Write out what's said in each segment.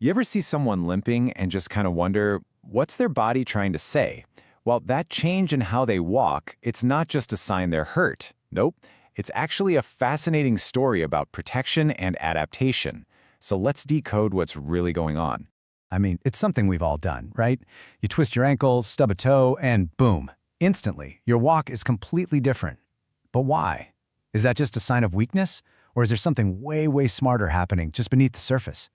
You ever see someone limping and just kind of wonder, what's their body trying to say? Well, that change in how they walk, it's not just a sign they're hurt. Nope, it's actually a fascinating story about protection and adaptation. So let's decode what's really going on. I mean, it's something we've all done, right? You twist your ankle, stub a toe, and boom, instantly, your walk is completely different. But why? Is that just a sign of weakness? Or is there something way, way smarter happening just beneath the surface?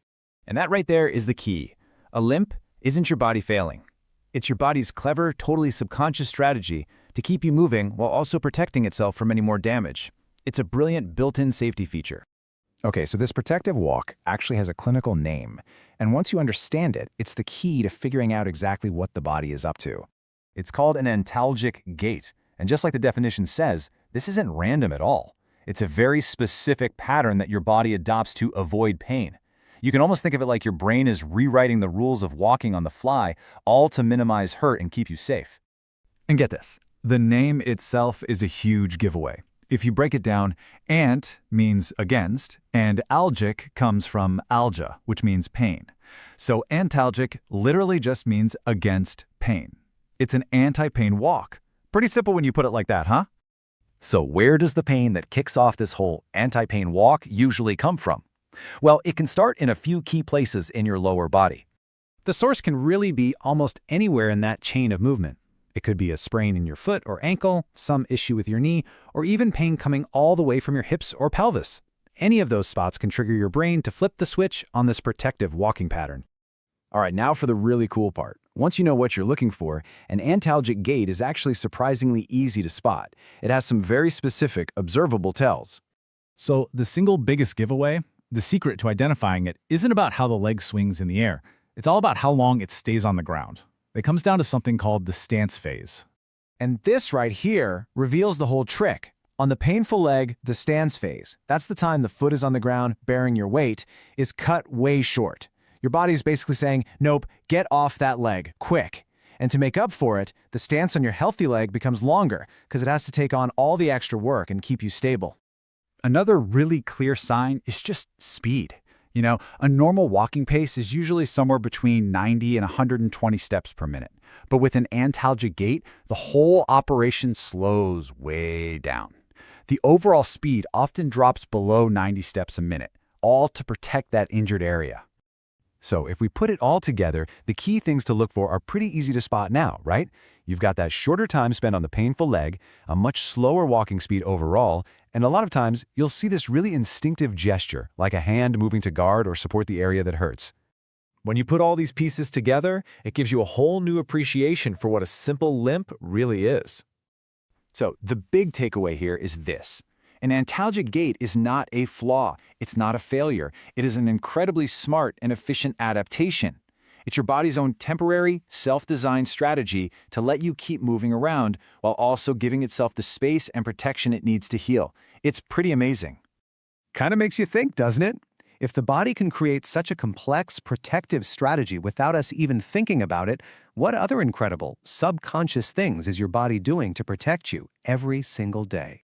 And that right there is the key. A limp isn't your body failing. It's your body's clever, totally subconscious strategy to keep you moving while also protecting itself from any more damage. It's a brilliant built-in safety feature. Okay, so this protective walk actually has a clinical name, and once you understand it, it's the key to figuring out exactly what the body is up to. It's called an antalgic gait, and just like the definition says, this isn't random at all. It's a very specific pattern that your body adopts to avoid pain. You can almost think of it like your brain is rewriting the rules of walking on the fly, all to minimize hurt and keep you safe. And get this, the name itself is a huge giveaway. If you break it down, ant means against, and algic comes from alga, which means pain. So antalgic literally just means against pain. It's an anti-pain walk. Pretty simple when you put it like that, huh? So where does the pain that kicks off this whole anti-pain walk usually come from? Well, it can start in a few key places in your lower body. The source can really be almost anywhere in that chain of movement. It could be a sprain in your foot or ankle, some issue with your knee, or even pain coming all the way from your hips or pelvis. Any of those spots can trigger your brain to flip the switch on this protective walking pattern. All right, now for the really cool part. Once you know what you're looking for, an antalgic gait is actually surprisingly easy to spot. It has some very specific, observable tells. So the single biggest giveaway, the secret to identifying it, isn't about how the leg swings in the air. It's all about how long it stays on the ground. It comes down to something called the stance phase. And this right here reveals the whole trick. On the painful leg, the stance phase, that's the time the foot is on the ground bearing your weight, is cut way short. Your body's basically saying, nope, get off that leg, quick. And to make up for it, the stance on your healthy leg becomes longer because it has to take on all the extra work and keep you stable. Another really clear sign is just speed. You know, a normal walking pace is usually somewhere between 90 and 120 steps per minute. But with an antalgic gait, the whole operation slows way down. The overall speed often drops below 90 steps a minute, all to protect that injured area. So if we put it all together, the key things to look for are pretty easy to spot now, right? You've got that shorter time spent on the painful leg, a much slower walking speed overall, and a lot of times you'll see this really instinctive gesture, like a hand moving to guard or support the area that hurts. When you put all these pieces together, it gives you a whole new appreciation for what a simple limp really is. So the big takeaway here is this. An antalgic gait is not a flaw. It's not a failure. It is an incredibly smart and efficient adaptation. It's your body's own temporary, self-designed strategy to let you keep moving around while also giving itself the space and protection it needs to heal. It's pretty amazing. Kind of makes you think, doesn't it? If the body can create such a complex, protective strategy without us even thinking about it, what other incredible, subconscious things is your body doing to protect you every single day?